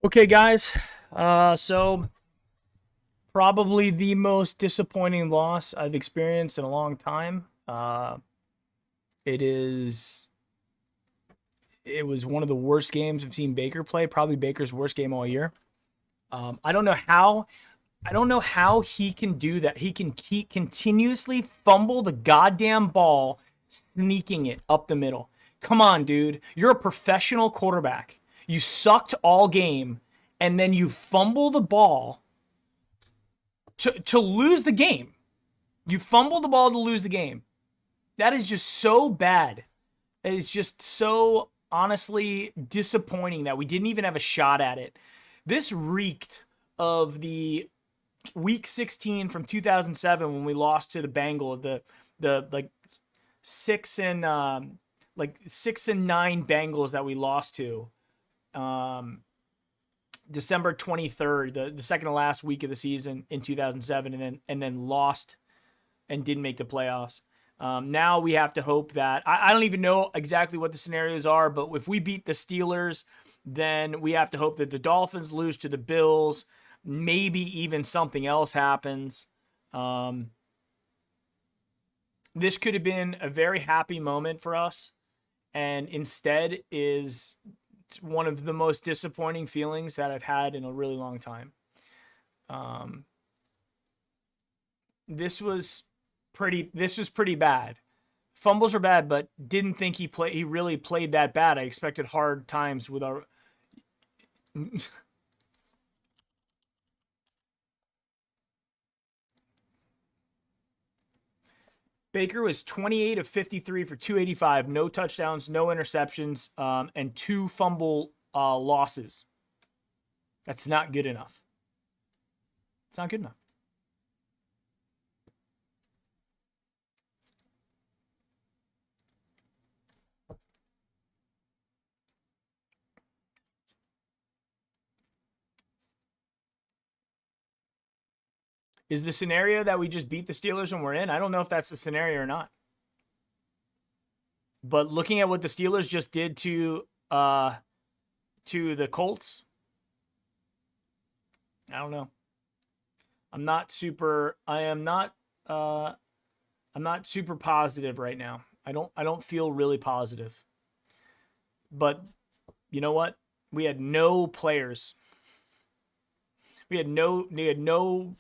Okay, guys. So probably the most disappointing loss I've experienced in a long time. It is. It was one of the worst games I've seen Baker play. Probably Baker's worst game all year. I don't know how. I don't know how he can do that. He can keep continuously fumble the goddamn ball, sneaking it up the middle. Come on, dude. You're a professional quarterback. You sucked all game, and then you fumble the ball to lose the game. You fumble the ball to lose the game. That is just so bad. It is just so honestly disappointing that we didn't even have a shot at it. This reeked of the week 16 from 2007 when we lost to the Bengals, the like 6-9 Bengals that we lost to. December 23rd, the second to last week of the season in 2007, and then lost and didn't make the playoffs. Now we have to hope that I don't even know exactly what the scenarios are, but if we beat the Steelers, then we have to hope that the Dolphins lose to the Bills. Maybe even something else happens. This could have been a very happy moment for us, and instead is one of the most disappointing feelings that I've had in a really long time. This was pretty bad. Fumbles are bad, but didn't think he really played that bad. I expected hard times with our Baker was 28 of 53 for 285, no touchdowns, no interceptions, and 2 fumble losses. That's not good enough. It's not good enough. Is the scenario that we just beat the Steelers and we're in? I don't know if that's the scenario or not. But looking at what the Steelers just did to the Colts, I don't know. I'm not super positive right now. I don't feel really positive. But you know what? We had no players. We had no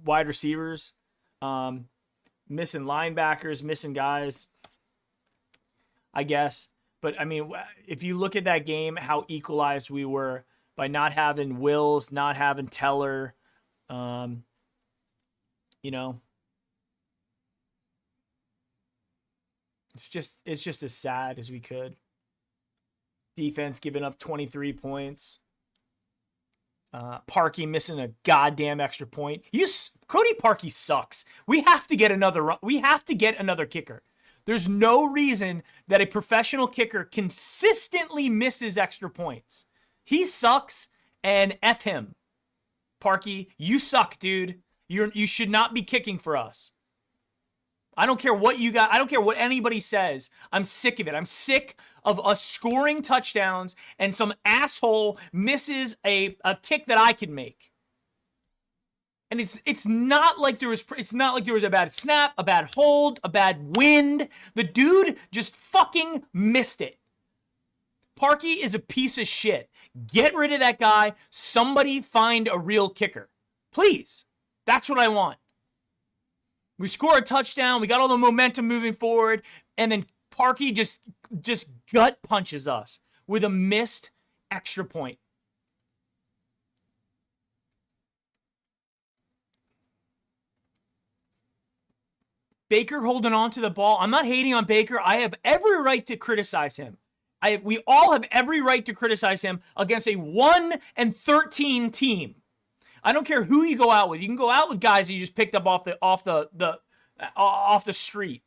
wide receivers, missing linebackers, missing guys, I guess. But I mean, if you look at that game, how equalized we were by not having Wills, not having Teller, you know, it's just as sad as we could. Defense giving up 23 points. Parkey missing a goddamn extra point. Cody Parkey sucks. We have to get another kicker. There's no reason that a professional kicker consistently misses extra points. He sucks, and F him. Parkey, you suck, dude. You should not be kicking for us. I don't care what you got. I don't care what anybody says. I'm sick of it. I'm sick of us scoring touchdowns and some asshole misses a kick that I can make. And it's not like there was a bad snap, a bad hold, a bad wind. The dude just fucking missed it. Parkey is a piece of shit. Get rid of that guy. Somebody find a real kicker. Please. That's what I want. We score a touchdown. We got all the momentum moving forward. And then Parkey just gut punches us with a missed extra point. Baker holding on to the ball. I'm not hating on Baker. I have every right to criticize him. We all have every right to criticize him against a 1-13 team. I don't care who you go out with. You can go out with guys that you just picked up off the street.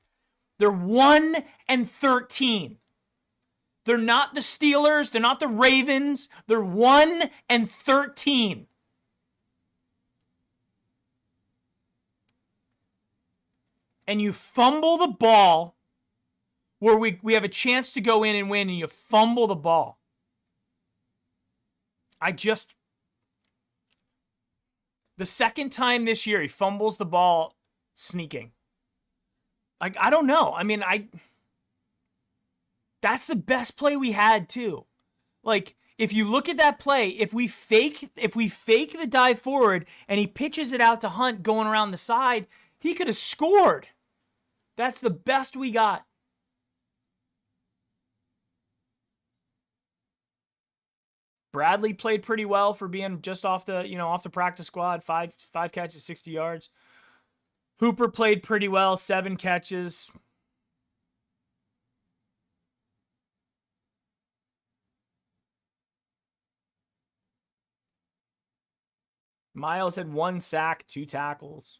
They're 1-13. They're not the Steelers. They're not the Ravens. They're 1-13. And you fumble the ball where we have a chance to go in and win, and you fumble the ball. I just The second time this year, he fumbles the ball sneaking. Like, I don't know. I mean, that's the best play we had too. Like, if you look at that play, if we fake the dive forward and he pitches it out to Hunt going around the side, he could have scored. That's the best we got. Bradley played pretty well for being just off the practice squad. Five catches, 60 yards. Hooper played pretty well, 7 catches. Miles had 1 sack, 2 tackles.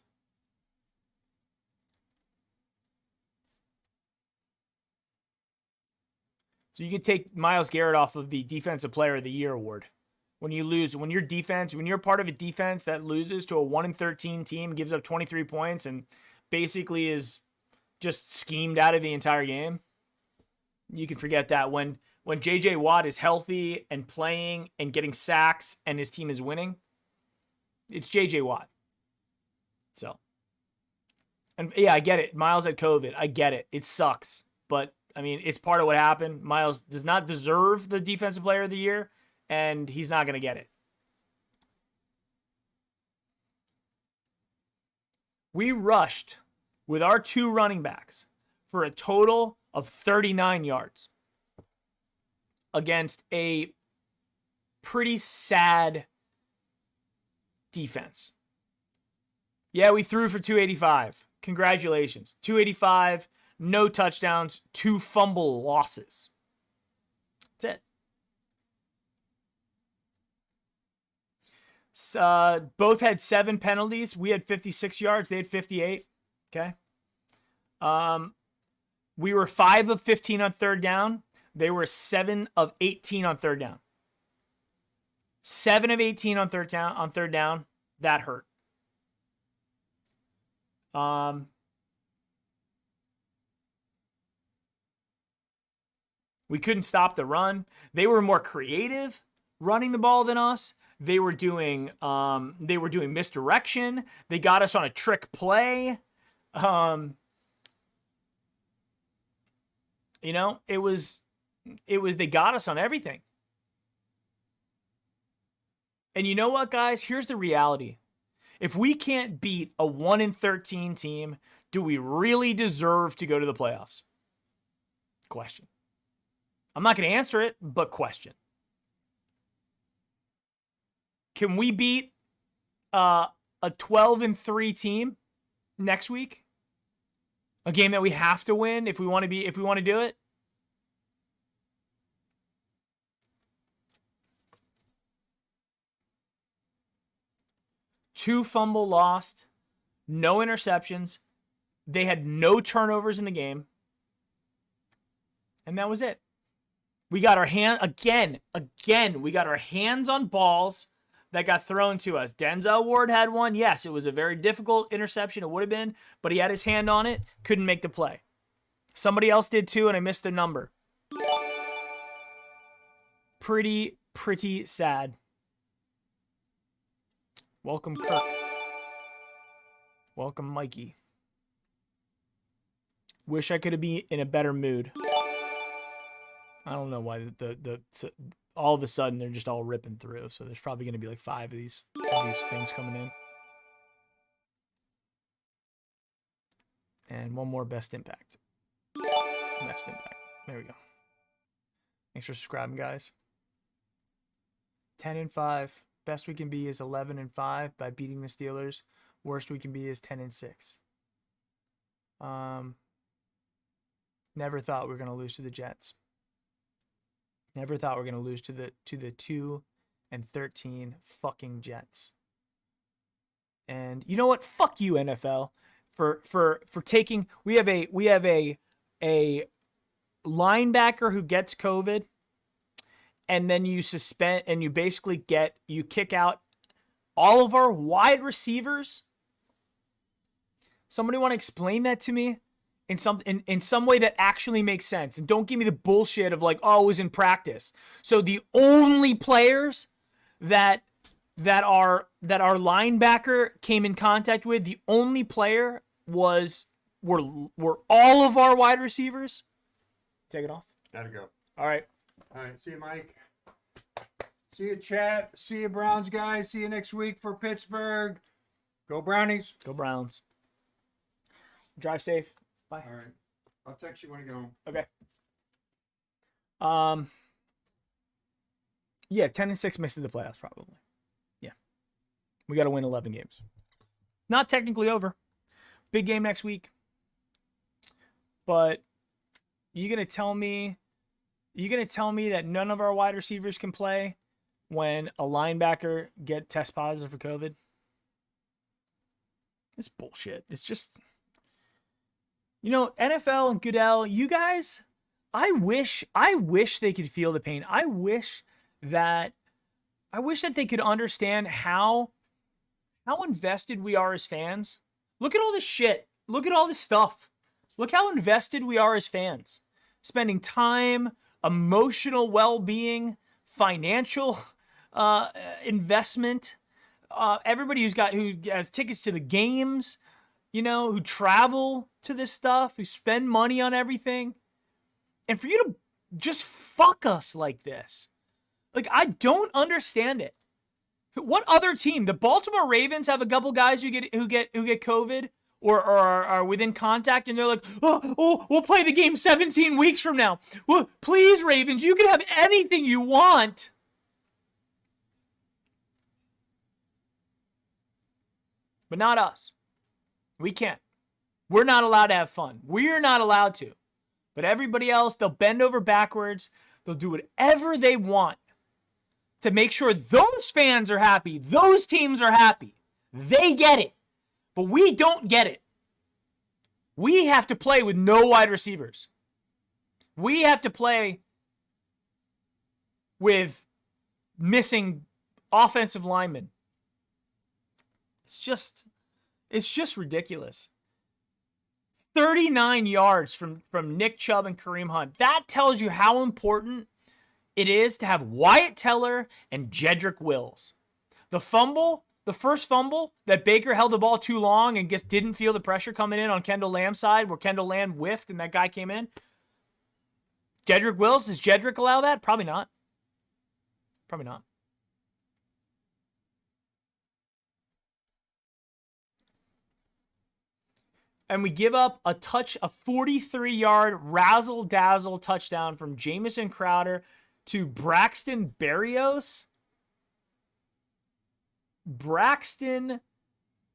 So you can take Myles Garrett off of the Defensive Player of the Year award. When you're part of a defense that loses to a 1-13 team, gives up 23 points, and basically is just schemed out of the entire game, you can forget that. When J.J. Watt is healthy and playing and getting sacks and his team is winning, it's J.J. Watt. So, and yeah, I get it. Myles had COVID. I get it. It sucks. But, I mean, it's part of what happened. Myles does not deserve the Defensive Player of the Year, and he's not going to get it. We rushed with our 2 running backs for a total of 39 yards against a pretty sad defense. Yeah, we threw for 285. Congratulations. 285, no touchdowns, 2 fumble losses. That's it. Both had 7 penalties. We had 56 yards. They had 58. Okay. We were 5 of 15 on third down. They were 7 of 18 on third down. 7 of 18 on third down. That hurt. We couldn't stop the run. They were more creative running the ball than us. They were doing misdirection. They got us on a trick play. It was they got us on everything. And you know what, guys? Here's the reality. If we can't beat a 1-13 team, do we really deserve to go to the playoffs? Question. I'm not going to answer it, but question. Can we beat a 12-3 team next week? A game that we have to win if we want to do it? Two fumble lost, no interceptions. They had no turnovers in the game. And that was it. We got our we got our hands on balls that got thrown to us. Denzel Ward had one. Yes, it was a very difficult interception. It would have been, but he had his hand on it. Couldn't make the play. Somebody else did too, and I missed the number. Pretty sad. Welcome, Kirk. Welcome, Mikey. Wish I could have been in a better mood. I don't know why all of a sudden they're just all ripping through. So there's probably going to be like 5 of these things coming in. And one more best impact. Best impact. There we go. Thanks for subscribing, guys. 10-5. Best we can be is 11-5 by beating the Steelers. Worst we can be is 10-6. Never thought we were going to lose to the Jets. Never thought we were going to lose to the 2-13 fucking Jets. And you know what? Fuck you, NFL, for taking. We have a linebacker who gets COVID, and then you suspend and you basically kick out all of our wide receivers. Somebody want to explain that to me in some way that actually makes sense, and don't give me the bullshit of like, oh, it was in practice. So the only players that that our linebacker came in contact with, the only player were all of our wide receivers. Take it off. Gotta go. All right. All right. See you, Mike. See you, chat. See you, Browns guys. See you next week for Pittsburgh. Go Brownies. Go Browns. Drive safe. Bye. All right. I'll text you when I get home. Okay. Yeah, 10-6 misses the playoffs probably. Yeah. We got to win 11 games. Not technically over. Big game next week. But you going to tell me that none of our wide receivers can play when a linebacker get test positive for COVID? It's bullshit. It's just, NFL and Goodell, you guys, I wish they could feel the pain. I wish that they could understand how invested we are as fans. Look at all this shit. Look at all this stuff. Look how invested we are as fans. Spending time, emotional well-being, financial investment. Everybody who has tickets to the games, who travel to this stuff, who spend money on everything. And for you to just fuck us like this. Like, I don't understand it. What other team? The Baltimore Ravens have a couple guys who get COVID or are within contact, and they're like, oh, we'll play the game 17 weeks from now. Well, please, Ravens, you can have anything you want. But not us. We can't. We're not allowed to have fun. We're not allowed to. But everybody else, they'll bend over backwards. They'll do whatever they want to make sure those fans are happy. Those teams are happy. They get it. But we don't get it. We have to play with no wide receivers. We have to play with missing offensive linemen. It's just ridiculous. 39 yards from Nick Chubb and Kareem Hunt. That tells you how important it is to have Wyatt Teller and Jedrick Wills. The first fumble that Baker held the ball too long and just didn't feel the pressure coming in on Kendall Lamb's side, where Kendall Lamb whiffed and that guy came in. Jedrick Wills, does Jedrick allow that? Probably not. Probably not. And we give up a 43-yard razzle-dazzle touchdown from Jamison Crowder to Braxton Berrios. Braxton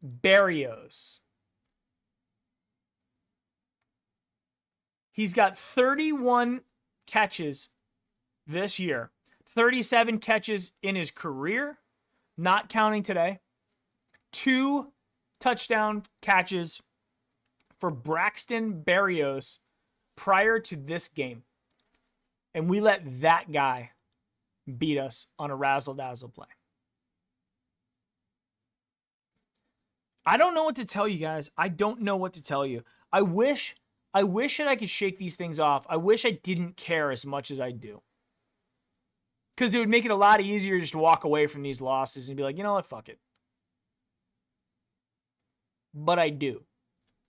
Berrios. He's got 31 catches this year. 37 catches in his career, not counting today. 2 touchdown catches for Braxton Berrios prior to this game. And we let that guy beat us on a razzle-dazzle play. I don't know what to tell you guys. I don't know what to tell you. I wish that I could shake these things off. I wish I didn't care as much as I do. Because it would make it a lot easier just to walk away from these losses and be like, you know what, fuck it. But I do.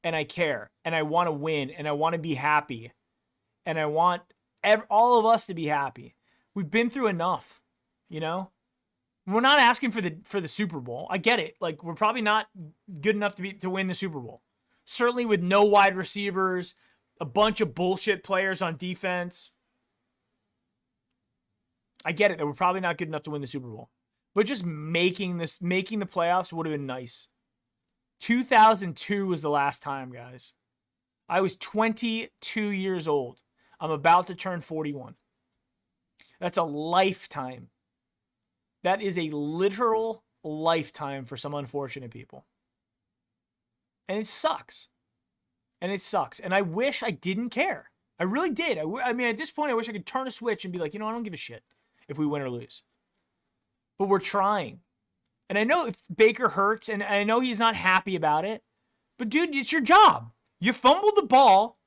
And I care. And I want to win. And I want to be happy. And I want all of us to be happy. We've been through enough, We're not asking for the Super Bowl. I get it. Like, we're probably not good enough to win the Super Bowl. Certainly with no wide receivers, a bunch of bullshit players on defense. I get it that we're probably not good enough to win the Super Bowl. But just making the playoffs would have been nice. 2002 was the last time, guys. I was 22 years old. I'm about to turn 41. That's a lifetime. That is a literal lifetime for some unfortunate people. And it sucks. And I wish I didn't care. I really did. I mean, at this point, I wish I could turn a switch and be like, I don't give a shit if we win or lose. But we're trying. And I know if Baker hurts, and I know he's not happy about it. But, dude, it's your job. You fumbled the ball,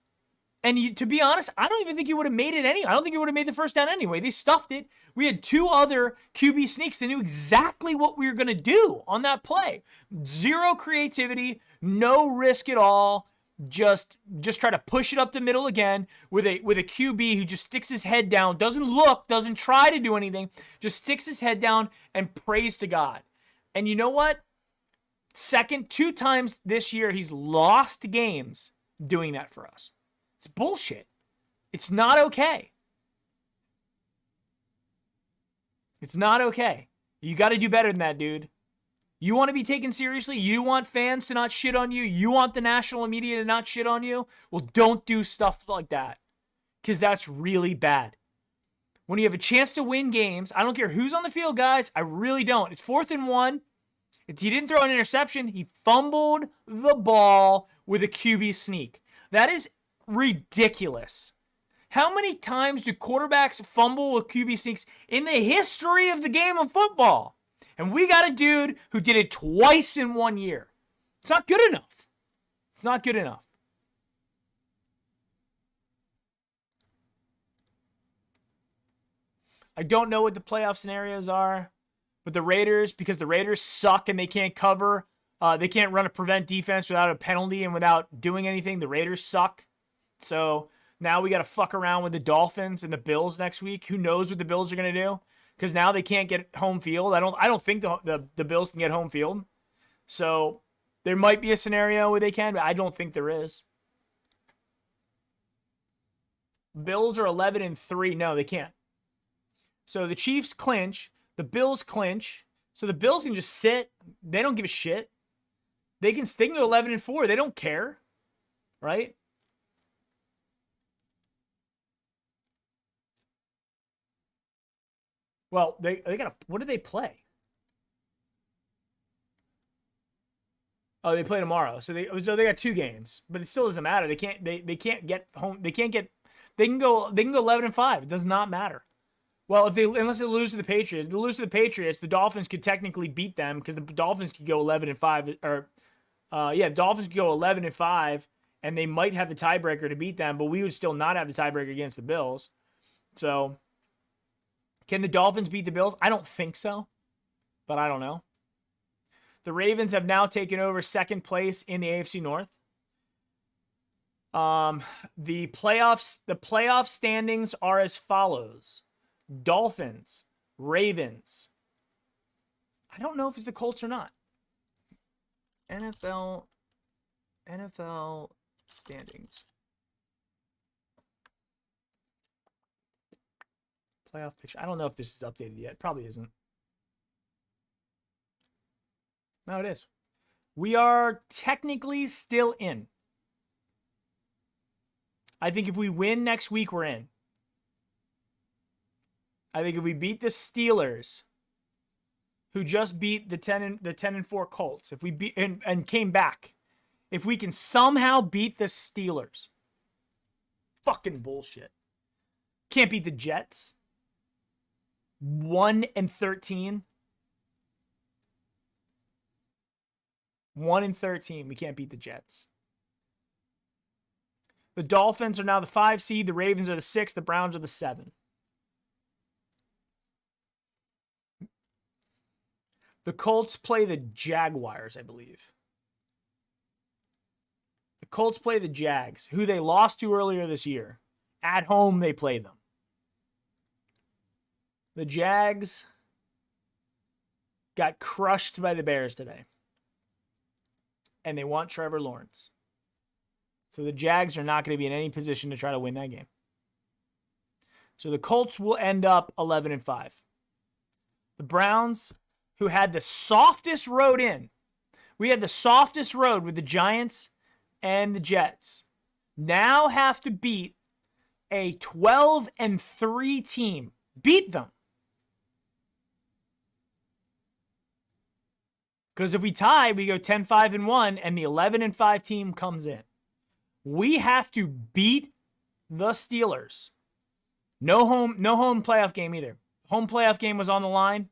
And to be honest, I don't even think he would have made it I don't think he would have made the first down anyway. They stuffed it. We had 2 other QB sneaks that knew exactly what we were going to do on that play. Zero creativity, no risk at all. Just try to push it up the middle again with a QB who just sticks his head down, doesn't look, doesn't try to do anything, just sticks his head down and prays to God. And you know what? 2 times this year he's lost games doing that for us. It's bullshit. It's not okay. It's not okay. You got to do better than that, dude. You want to be taken seriously? You want fans to not shit on you? You want the national media to not shit on you? Well, don't do stuff like that, because that's really bad. When you have a chance to win games, I don't care who's on the field, guys. I really don't. It's 4th and 1. He didn't throw an interception. He fumbled the ball with a QB sneak. That is ridiculous. How many times do quarterbacks fumble with QB sneaks in the history of the game of football? And we got a dude who did it twice in 1 year. It's not good enough. It's not good enough. I don't know what the playoff scenarios are, but the Raiders, because the Raiders suck and they can't cover, they can't run a prevent defense without a penalty and without doing anything. The Raiders suck. So now we got to fuck around with the Dolphins and the Bills next week. Who knows what the Bills are going to do? Because now they can't get home field. I don't think the Bills can get home field. So there might be a scenario where they can, but I don't think there is. Bills are 11-3. No, they can't. So the Chiefs clinch. The Bills clinch. So the Bills can just sit. They don't give a shit. They can go 11-4. They don't care. Right? Well, they got what do they play? Oh, they play tomorrow. So they got 2 games, but it still doesn't matter. They can't get home. They can go 11-5. It does not matter. Well, unless they lose to the Patriots. If they lose to the Patriots, the Dolphins could technically beat them, because the Dolphins could go 11-5 the Dolphins could go 11-5, and they might have the tiebreaker to beat them, but we would still not have the tiebreaker against the Bills. So can the Dolphins beat the Bills? I don't think so, but I don't know. The Ravens have now taken over 2nd place in the AFC North. The playoff standings are as follows: Dolphins, Ravens. I don't know if it's the Colts or not. NFL standings. Playoff picture. I don't know if this is updated yet. It probably isn't. No, it is. We are technically still in. I think if we win next week, we're in. I think if we beat the Steelers, who just beat the 10-4 Colts, if we beat and came back, if we can somehow beat the Steelers, fucking bullshit. Can't beat the Jets. 1-13. 1-13. We can't beat the Jets. The Dolphins are now the 5 seed. The Ravens are the 6. The Browns are the 7. The Colts play the Jaguars, I believe. The Colts play the Jags, who they lost to earlier this year. At home, they play them. The Jags got crushed by the Bears today. And they want Trevor Lawrence. So the Jags are not going to be in any position to try to win that game. So the Colts will end up 11-5. The Browns, who had the softest road in, we had the softest road with the Giants and the Jets, now have to beat a 12-3 team. Beat them. Because if we tie, we go 10-5-1, and the 11-5 team comes in. We have to beat the Steelers. No home playoff game either. Home playoff game was on the line.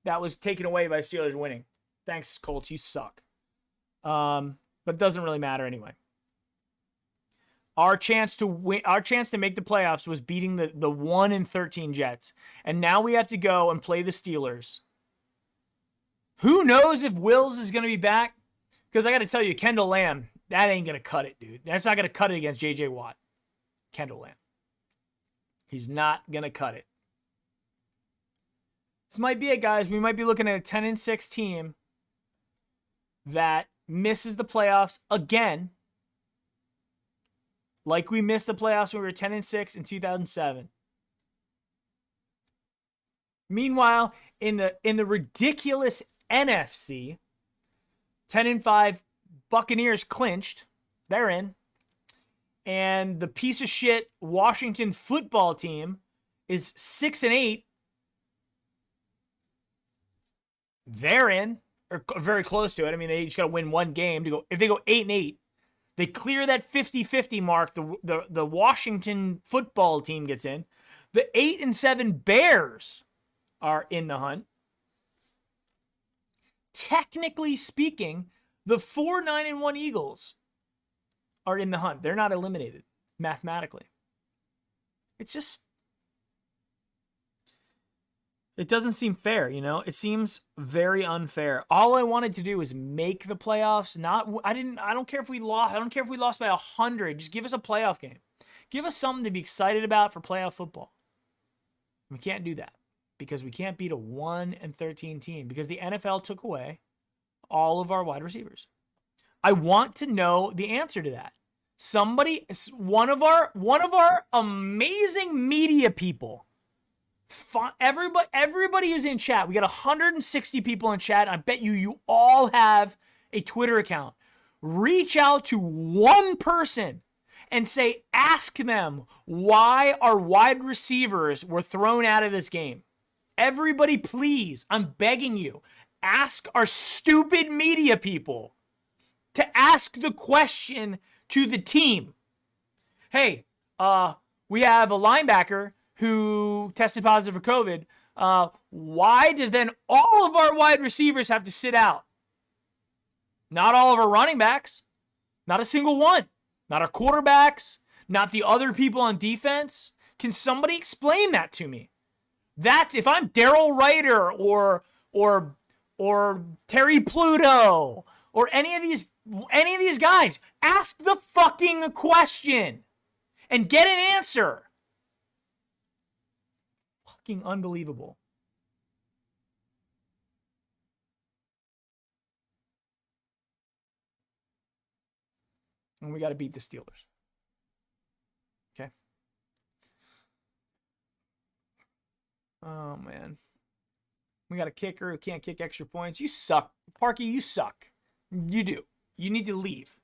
That was taken away by Steelers winning. Thanks, Colts. You suck. But it doesn't really matter anyway. Our chance to win, our chance to make the playoffs was beating the 1-13 Jets. And now we have to go and play the Steelers. Who knows if Wills is going to be back? Because I got to tell you, Kendall Lamb, that ain't going to cut it, dude. That's not going to cut it against J.J. Watt. Kendall Lamb. He's not going to cut it. This might be it, guys. We might be looking at a 10-6 team that misses the playoffs again, like we missed the playoffs when we were 10-6 in 2007. Meanwhile, in the ridiculous NFC, 10-5 Buccaneers clinched. They're in. And the piece of shit Washington football team is 6-8. They're in, or very close to it. I mean, they just got to win one game to go. If they go 8-8, they clear that 50-50 mark. The Washington football team gets in. The 8-7 Bears are in the hunt. Technically speaking, the 4-9-1 Eagles are in the hunt. They're not eliminated mathematically. It's just, it doesn't seem fair, you know? It seems very unfair. All I wanted to do was make the playoffs. I don't care if we lost. I don't care if we lost by 100. Just give us a playoff game. Give us something to be excited about for playoff football. We can't do that because we can't beat a 1-13 team because the NFL took away all of our wide receivers. I want to know the answer to that. Somebody, one of our amazing media people, everybody who's in chat, we got 160 people in chat. I bet you all have a Twitter account. Reach out to one person and say, ask them why our wide receivers were thrown out of this game. Everybody, please, I'm begging you, ask our stupid media people to ask the question to the team. Hey, we have a linebacker who tested positive for COVID. Why does then all of our wide receivers have to sit out? Not all of our running backs. Not a single one. Not our quarterbacks. Not the other people on defense. Can somebody explain that to me? That if I'm Daryl Ryder or Terry Pluto or any of these guys, ask the fucking question and get an answer. Fucking unbelievable. And we got to beat the Steelers. Okay. Oh, man. We got a kicker who can't kick extra points. You suck. Parky, you suck. You do. You need to leave.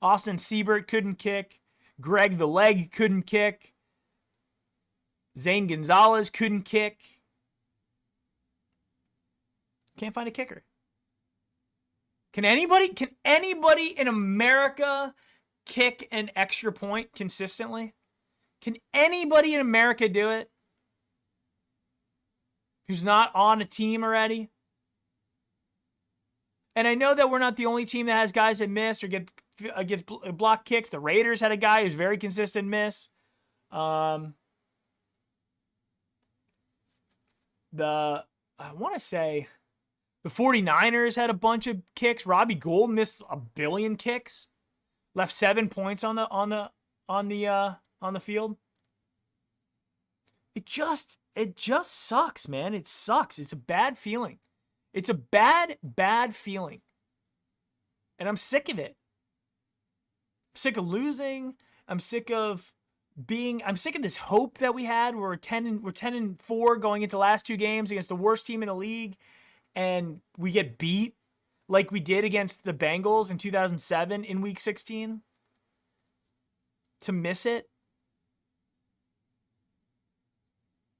Austin Siebert couldn't kick. Greg the Leg couldn't kick. Zane Gonzalez couldn't kick. Can't find a kicker. Can anybody in America kick an extra point consistently? Can anybody in America do it? Who's not on a team already? And I know that we're not the only team that has guys that miss or get block kicks. The Raiders had a guy who's very consistent miss. I want to say the 49ers had a bunch of kicks. Robbie Gould missed 1 billion kicks. Left 7 points on the field. It just sucks, man. It sucks. It's a bad feeling. It's a bad feeling. And I'm sick of it. I'm sick of losing. I'm sick of this hope that we had. We're 10-4 going into the last 2 games against the worst team in the league, and we get beat like we did against the Bengals in 2007 in week 16. To miss it.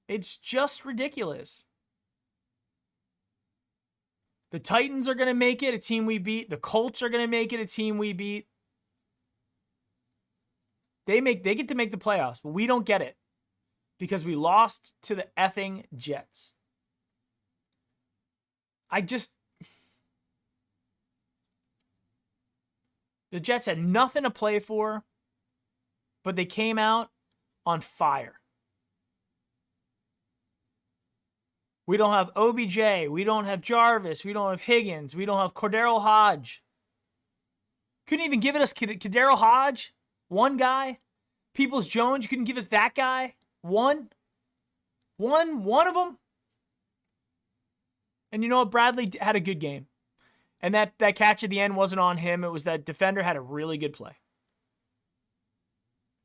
It's just ridiculous. The Titans are going to make it, a team we beat. The Colts are going to make it, a team we beat. They get to make the playoffs, but we don't get it because we lost to the effing Jets. The Jets had nothing to play for, but they came out on fire. We don't have OBJ. We don't have Jarvis. We don't have Higgins. We don't have Cordero Hodge. Couldn't even give us Cordero Hodge. One guy. Peoples-Jones, you couldn't give us that guy. One of them. And you know what? Bradley had a good game. And that catch at the end wasn't on him. It was that defender had a really good play.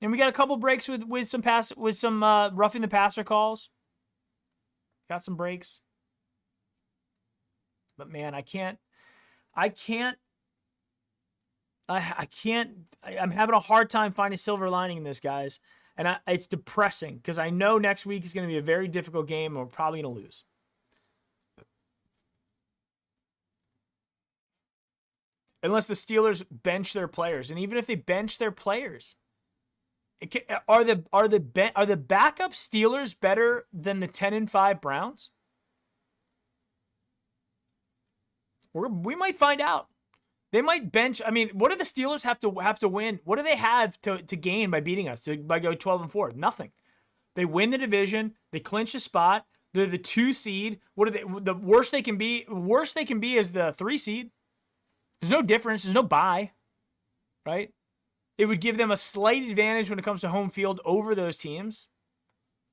And we got a couple breaks with some roughing the passer calls. Got some breaks. But man, I'm having a hard time finding silver lining in this, guys. And it's depressing because I know next week is going to be a very difficult game and we're probably going to lose. Unless the Steelers bench their players. And even if they bench their players, are the backup Steelers better than the 10-5 Browns? We might find out. They might bench. I mean, what do the Steelers have to win? What do they have to gain by beating us? By going 12-4? Nothing. They win the division. They clinch a spot. They're the 2 seed. What are they? The worst they can be. Worst they can be is the 3 seed. There's no difference. There's no bye, right? It would give them a slight advantage when it comes to home field over those teams.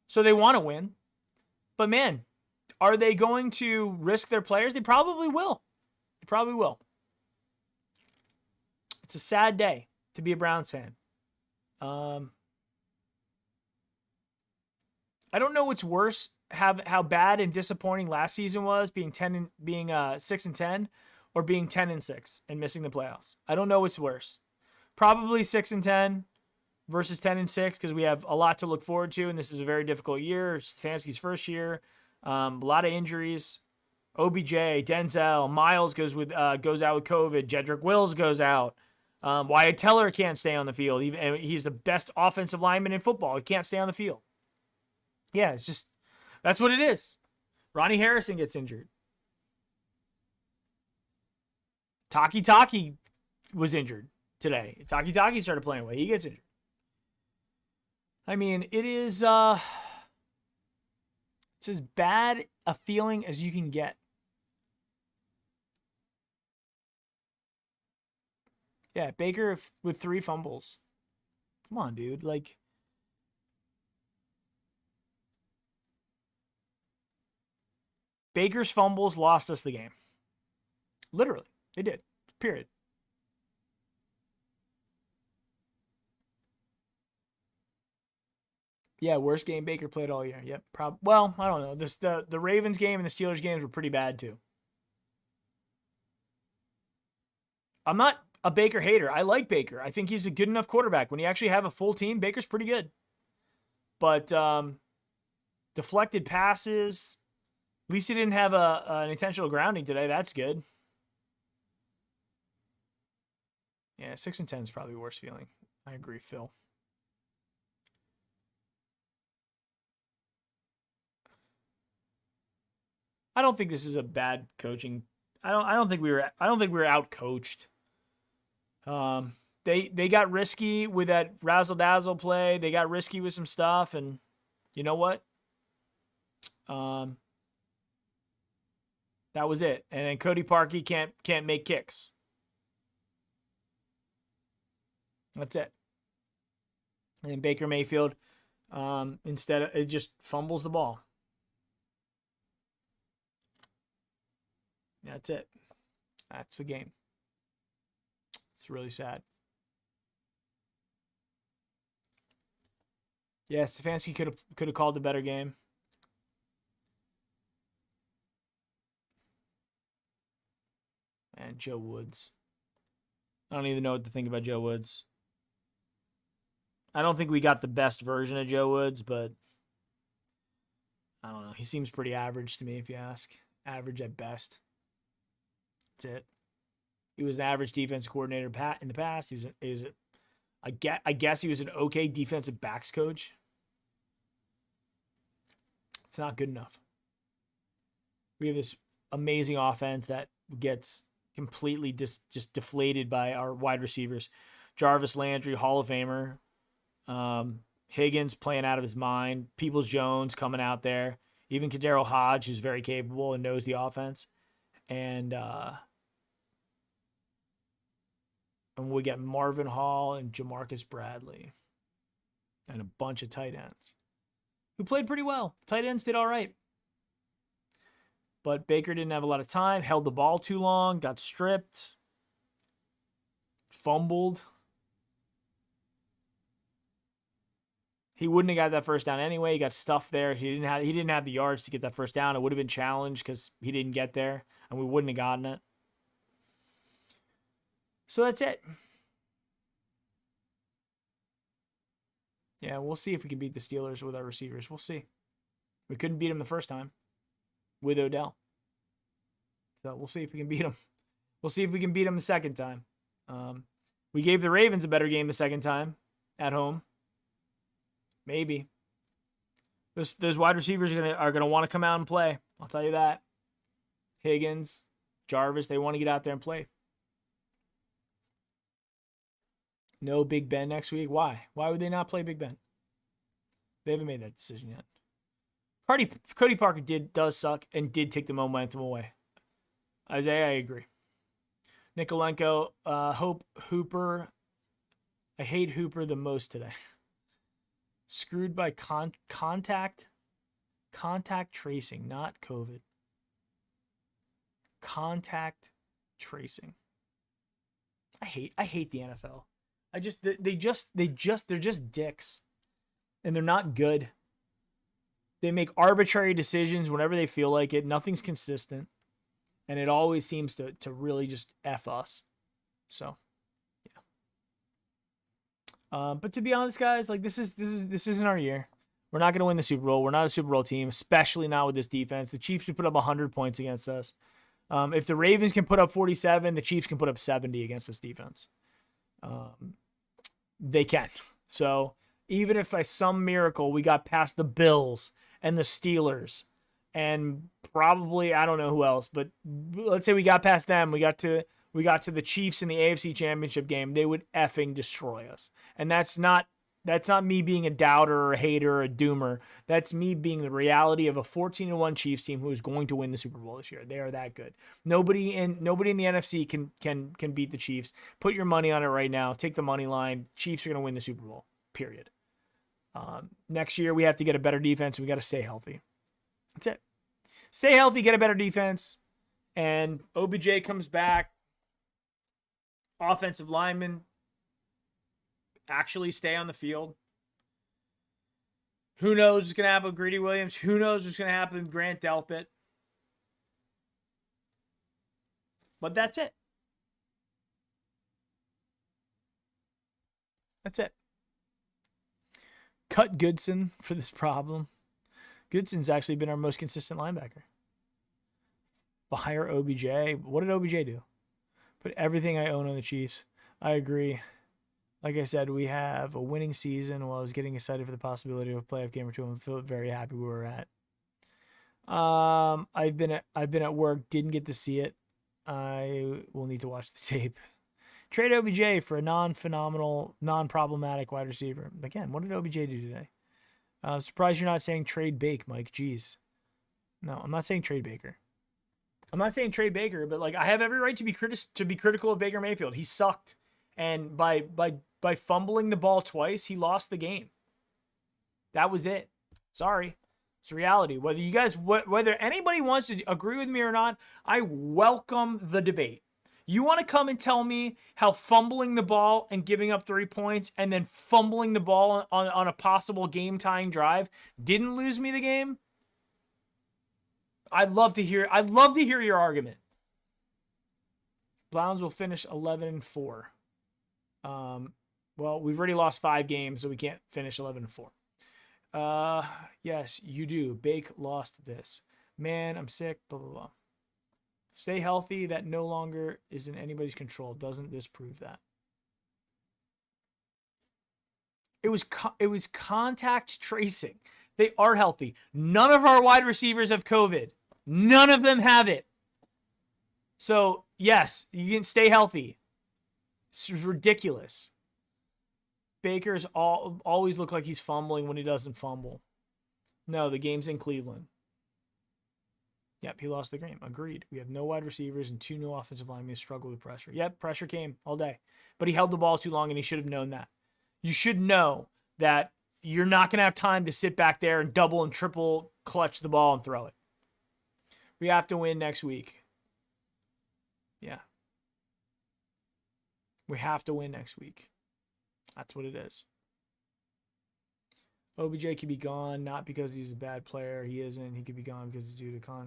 So they want to win. But man, are they going to risk their players? They probably will. They probably will. It's a sad day to be a Browns fan. I don't know what's worse, how bad and disappointing last season was, being 6-10, or being 10-6 and missing the playoffs. I don't know what's worse. Probably 6-10 versus 10-6 because we have a lot to look forward to, and this is a very difficult year. Stefanski's first year, a lot of injuries. OBJ, Denzel, Miles goes out with COVID. Jedrick Wills goes out. Wyatt Teller can't stay on the field. And he's the best offensive lineman in football. He can't stay on the field. Yeah, it's just that's what it is. Ronnie Harrison gets injured. Taki was injured today. Taki started playing away. He gets injured. I mean, it's as bad a feeling as you can get. Yeah, Baker with 3 fumbles. Come on, dude. Like, Baker's fumbles lost us the game. Literally. They did. Period. Yeah, worst game Baker played all year. Yep. Well, I don't know. The Ravens game and the Steelers games were pretty bad too. I'm not a Baker hater. I like Baker. I think he's a good enough quarterback. When you actually have a full team, Baker's pretty good. But deflected passes. At least he didn't have an intentional grounding today. That's good. Yeah, 6-10 is probably the worst feeling. I agree, Phil. I don't think this is a bad coaching. I don't think we were out coached. They got risky with that razzle dazzle play. They got risky with some stuff, and you know what? That was it. And then Cody Parkey can't make kicks. That's it. And then Baker Mayfield, instead of it, just fumbles the ball. That's it. That's the game. It's really sad. Yeah, Stefanski could have called a better game. And Joe Woods. I don't even know what to think about Joe Woods. I don't think we got the best version of Joe Woods, but I don't know. He seems pretty average to me, if you ask. Average at best. That's it. He was an average defensive coordinator in the past. I guess he was an okay defensive backs coach. It's not good enough. We have this amazing offense that gets completely just deflated by our wide receivers. Jarvis Landry, Hall of Famer. Higgins playing out of his mind. Peoples-Jones coming out there. Even Kadero Hodge, who's very capable and knows the offense. And we get Marvin Hall and Jamarcus Bradley. And a bunch of tight ends who played pretty well. Tight ends did all right. But Baker didn't have a lot of time, held the ball too long, got stripped, fumbled. He wouldn't have got that first down anyway. He got stuffed there. He didn't have the yards to get that first down. It would have been challenged because he didn't get there, and we wouldn't have gotten it. So that's it. Yeah, we'll see if we can beat the Steelers with our receivers. We'll see. We couldn't beat them the first time with Odell. So we'll see if we can beat them. We'll see if we can beat them the second time. We gave the Ravens a better game the second time at home. Maybe. Those wide receivers are gonna want to come out and play. I'll tell you that. Higgins, Jarvis, they want to get out there and play. No Big Ben next week. Why? Why would they not play Big Ben? They haven't made that decision yet. Cody Parker does suck and did take the momentum away. Isaiah, I agree. Nikolenko, Hope Hooper. I hate Hooper the most today. Screwed by contact tracing, not COVID. Contact tracing. I hate the NFL. They're just dicks. And they're not good. They make arbitrary decisions whenever they feel like it. Nothing's consistent. And it always seems to really just F us. So, yeah. But to be honest, guys, like this isn't our year. We're not going to win the Super Bowl. We're not a Super Bowl team, especially not with this defense. The Chiefs should put up 100 points against us. If the Ravens can put up 47, the Chiefs can put up 70 against this defense. They can. So even if by some miracle we got past the Bills and the Steelers and probably I don't know who else, but let's say we got past them, we got to the Chiefs in the AFC Championship game, they would effing destroy us. And that's not me being a doubter or a hater or a doomer. That's me being the reality of a 14-1 Chiefs team who is going to win the Super Bowl this year. They are that good. Nobody in the NFC can beat the Chiefs. Put your money on it right now. Take the money line. Chiefs are going to win the Super Bowl. Period. Next year we have to get a better defense. We got to stay healthy. That's it. Stay healthy, get a better defense, and OBJ comes back. Offensive linemen actually stay on the field. Who knows what's going to happen with Greedy Williams? Who knows what's going to happen with Grant Delpit? But that's it. That's it. Cut Goodson for this problem. Goodson's actually been our most consistent linebacker. Fire OBJ. What did OBJ do? Put everything I own on the Chiefs. I agree. Like I said, we have a winning season. While I was getting excited for the possibility of a playoff game or two, I feel very happy where we're at. I've been at work, didn't get to see it. I will need to watch the tape. Trade OBJ for a non-phenomenal, non-problematic wide receiver. Again, what did OBJ do today? Surprised you're not saying trade Bake, Mike. Jeez. No, I'm not saying trade Baker. I'm not saying trade Baker, but like I have every right to be critical of Baker Mayfield. He sucked, and by fumbling the ball twice, he lost the game. That was it. Sorry, it's reality. Whether anybody wants to agree with me or not, I welcome the debate. You want to come and tell me how fumbling the ball and giving up 3 points and then fumbling the ball on a possible game-tying drive didn't lose me the game? I'd love to hear your argument. Browns will finish 11-4. Well, we've already lost 5 games, so we can't finish 11-4. Yes, you do. Bake lost this. Man, I'm sick, blah, blah, blah. Stay healthy. That no longer is in anybody's control. Doesn't this prove that? It was contact tracing. They are healthy. None of our wide receivers have COVID. None of them have it. So Yes, you can stay healthy. This is ridiculous. Baker's always look like he's fumbling when he doesn't fumble. No, the game's in Cleveland. Yep, he lost the game. Agreed. We have no wide receivers and 2 new offensive linemen struggle with pressure. Yep, pressure came all day. But he held the ball too long, and he should have known that. You should know that you're not going to have time to sit back there and double and triple clutch the ball and throw it. We have to win next week. Yeah. We have to win next week. That's what it is. OBJ could be gone, not because he's a bad player. He isn't. He could be gone because it's due to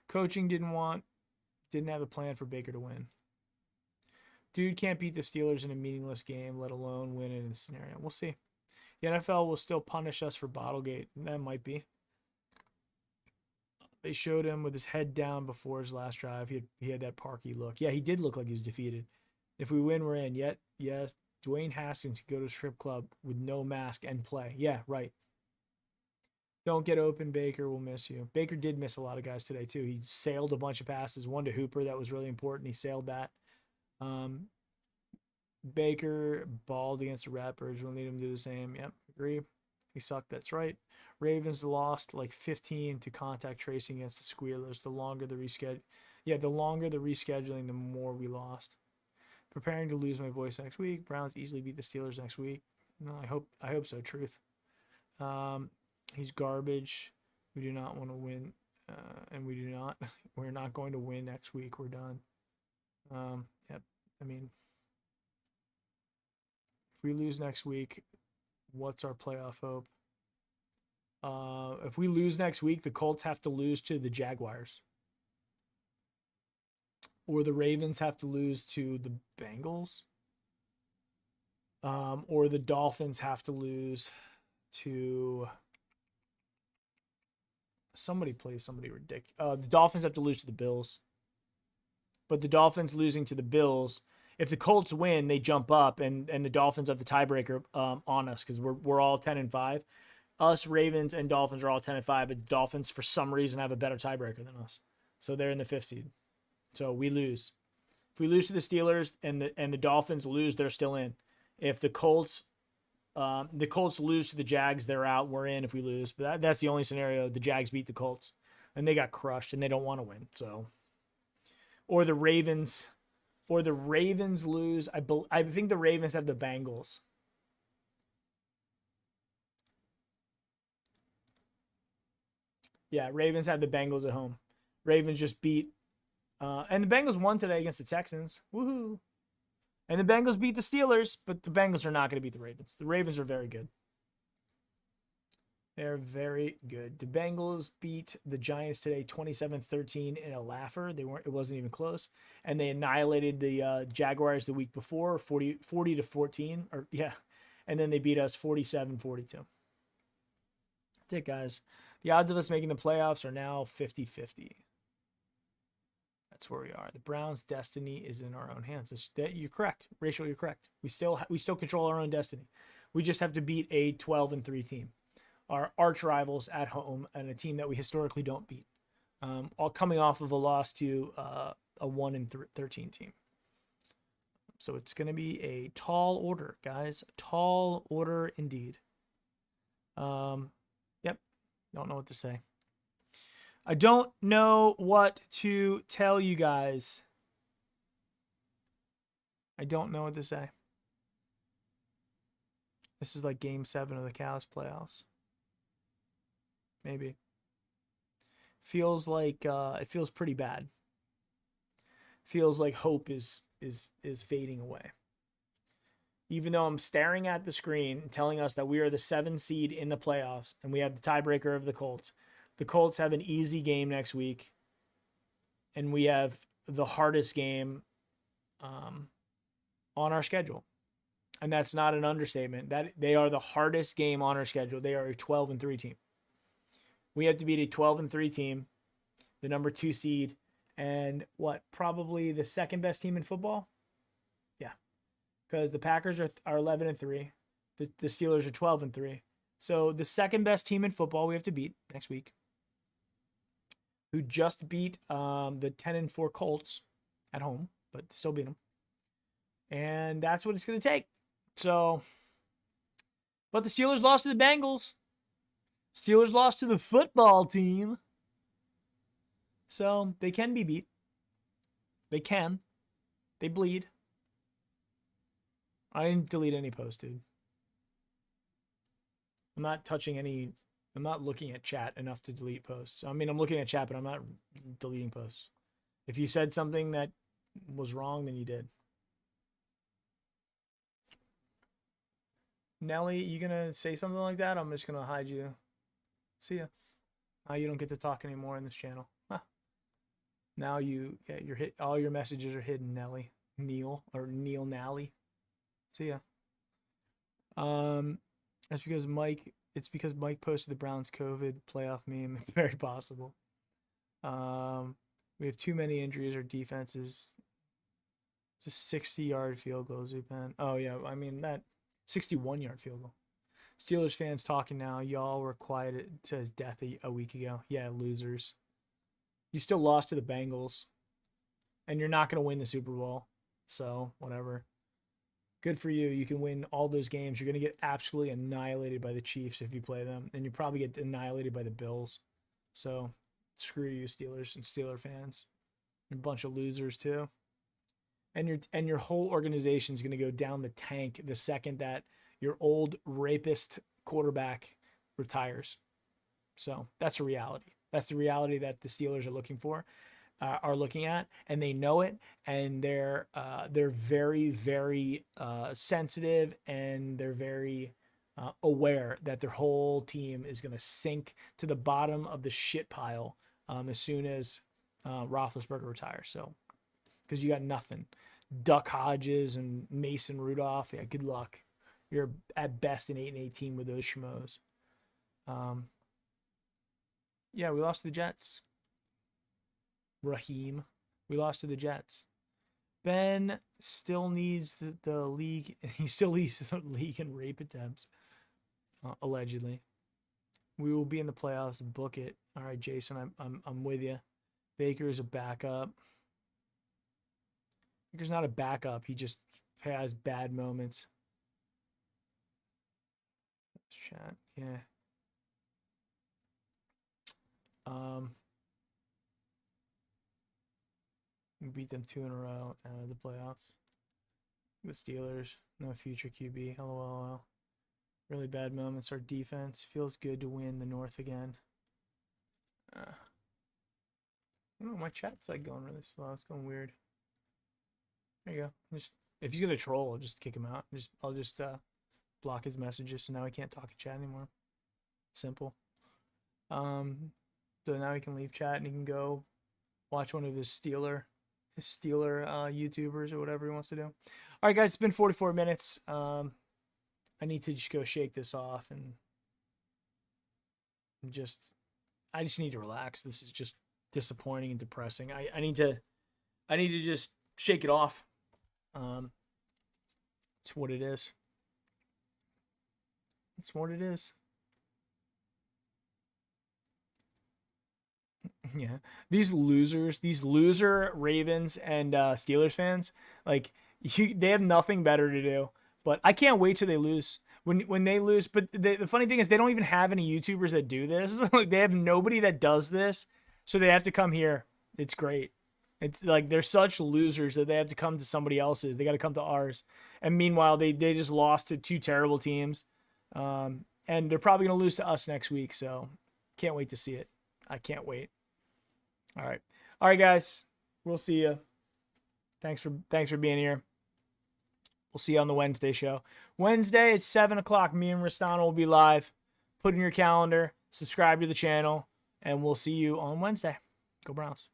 coaching didn't have a plan for Baker to win. Dude can't beat the Steelers in a meaningless game, let alone win in a scenario. We'll see. The NFL will still punish us for Bottlegate. That might be. They showed him with his head down before his last drive. He had that Parky look. Yeah, he did look like he was defeated. If we win, we're in. Yes. Dwayne Haskins could go to a strip club with no mask and play. Yeah, right. Don't get open, Baker. We'll miss you. Baker did miss a lot of guys today, too. He sailed a bunch of passes. One to Hooper. That was really important. He sailed that. Baker balled against the Raptors. We'll need him to do the same. Yep, agree. He sucked. That's right. Ravens lost like 15 to contact tracing against the Squealers. The longer the rescheduling, the more we lost. Preparing to lose my voice next week. Browns easily beat the Steelers next week. No, I hope so. Truth. He's garbage. We do not want to win, and we're not going to win next week. We're done. Yep. I mean, if we lose next week, what's our playoff hope? If we lose next week, the Colts have to lose to the Jaguars. Or the Ravens have to lose to the Bengals. Or the Dolphins have to lose to... Somebody plays somebody ridiculous. The Dolphins have to lose to the Bills. But the Dolphins losing to the Bills, if the Colts win, they jump up, and the Dolphins have the tiebreaker on us because we're all 10-5. Us, Ravens, and Dolphins are all 10-5, but the Dolphins, for some reason, have a better tiebreaker than us. So they're in the 5th seed. So we lose. If we lose to the Steelers and the Dolphins lose, they're still in. If the Colts lose to the Jags, they're out. We're in if we lose. But that's the only scenario. The Jags beat the Colts, and they got crushed, and they don't want to win. So, or the Ravens lose. I think the Ravens have the Bengals. Yeah, Ravens have the Bengals at home. Ravens just beat. And the Bengals won today against the Texans. Woohoo. And the Bengals beat the Steelers, but the Bengals are not going to beat the Ravens. The Ravens are very good. They're very good. The Bengals beat the Giants today 27-13 in a laugher. It wasn't even close. And they annihilated the Jaguars the week before, 40-14. And then they beat us 47-42. That's it, guys. The odds of us making the playoffs are now 50-50. That's where we are. The Browns' destiny is in our own hands. You're correct. Rachel, you're correct. We still control our own destiny. We just have to beat a 12-3 team. Our arch rivals at home and a team that we historically don't beat. All coming off of a loss to a 1-13 team. So it's going to be a tall order, guys. Tall order indeed. Yep. Don't know what to say. I don't know what to tell you guys. I don't know what to say. This is like game 7 of the Cavs playoffs. Maybe. Feels like it feels pretty bad. Feels like hope is fading away. Even though I'm staring at the screen telling us that we are the 7 seed in the playoffs and we have the tiebreaker of the Colts. The Colts have an easy game next week, and we have the hardest game on our schedule. And that's not an understatement. That they are the hardest game on our schedule. They are a 12-3 team. We have to beat a 12-3 team, the number 2 seed, and probably the second best team in football? Yeah. Because the Packers are 11-3. The Steelers are 12-3. So the second best team in football we have to beat next week, who just beat the 10-4 Colts. at home, but still beat them. And that's what it's going to take. So, but the Steelers lost to the Bengals. Steelers lost to the football team. So they can be beat. They can. They bleed. I didn't delete any post, dude. I'm not touching any. I'm not looking at chat enough to delete posts. I mean, I'm looking at chat, but I'm not deleting posts. If you said something that was wrong, then you did. Nelly, you gonna say something like that? I'm just gonna hide you. See ya. Now you don't get to talk anymore in this channel. Huh. Now you're hit. All your messages are hidden, Nelly. Neil Nally. See ya. That's because Mike. It's because Mike posted the Browns COVID playoff meme. It's very possible. We have too many injuries. Our defense is just 60-yard field goals. Oh yeah, I mean that 61-yard field goal. Steelers fans talking now. Y'all were quiet to his death a week ago. Yeah, losers. You still lost to the Bengals, and you're not gonna win the Super Bowl. So whatever. Good for you. You can win all those games. You're going to get absolutely annihilated by the Chiefs if you play them. And you probably get annihilated by the Bills. So screw you, Steelers and Steeler fans. You're a bunch of losers too. And your whole organization is going to go down the tank the second that your old rapist quarterback retires. So that's a reality. That's the reality that the Steelers are looking for. Are looking at, and they know it, and they're very, very sensitive, and they're very aware that their whole team is going to sink to the bottom of the shit pile as soon as Roethlisberger retires. So, because you got nothing, Duck Hodges and Mason Rudolph. Yeah, good luck. You're at best an 8-18 with those schmoes. Yeah, we lost to the Jets. Raheem. We lost to the Jets. Ben still needs the league. He still leads the league in rape attempts. Allegedly. We will be in the playoffs. Book it. All right, Jason, I'm with you. Baker's a backup. Baker's not a backup. He just has bad moments. Chat. Yeah. We beat them 2 in a row out of the playoffs. The Steelers, no future QB. LOL. Really bad moments. Our defense feels good to win the North again. I don't know. My chat's like going really slow. It's going weird. There you go. Just if he's gonna troll, I'll just kick him out. I'll just block his messages, so now he can't talk in chat anymore. Simple. So now he can leave chat and he can go watch one of his Steeler YouTubers or whatever he wants to do. All right, guys, it's been 44 minutes. I need to just go shake this off and I just need to relax. This is just disappointing and depressing. I need to just shake it off. It's what it is. It's what it is. Yeah, these loser Ravens and Steelers fans, like they have nothing better to do. But I can't wait till they lose. When they lose, but the funny thing is they don't even have any YouTubers that do this. Like they have nobody that does this, so they have to come here. It's great. It's like they're such losers that they have to come to somebody else's. They got to come to ours. And meanwhile, they just lost to 2 terrible teams, and they're probably gonna lose to us next week. So can't wait to see it. I can't wait. All right, guys. We'll see you. Thanks for being here. We'll see you on the Wednesday show. Wednesday at 7 o'clock. Me and Ristano will be live. Put in your calendar. Subscribe to the channel, and we'll see you on Wednesday. Go Browns.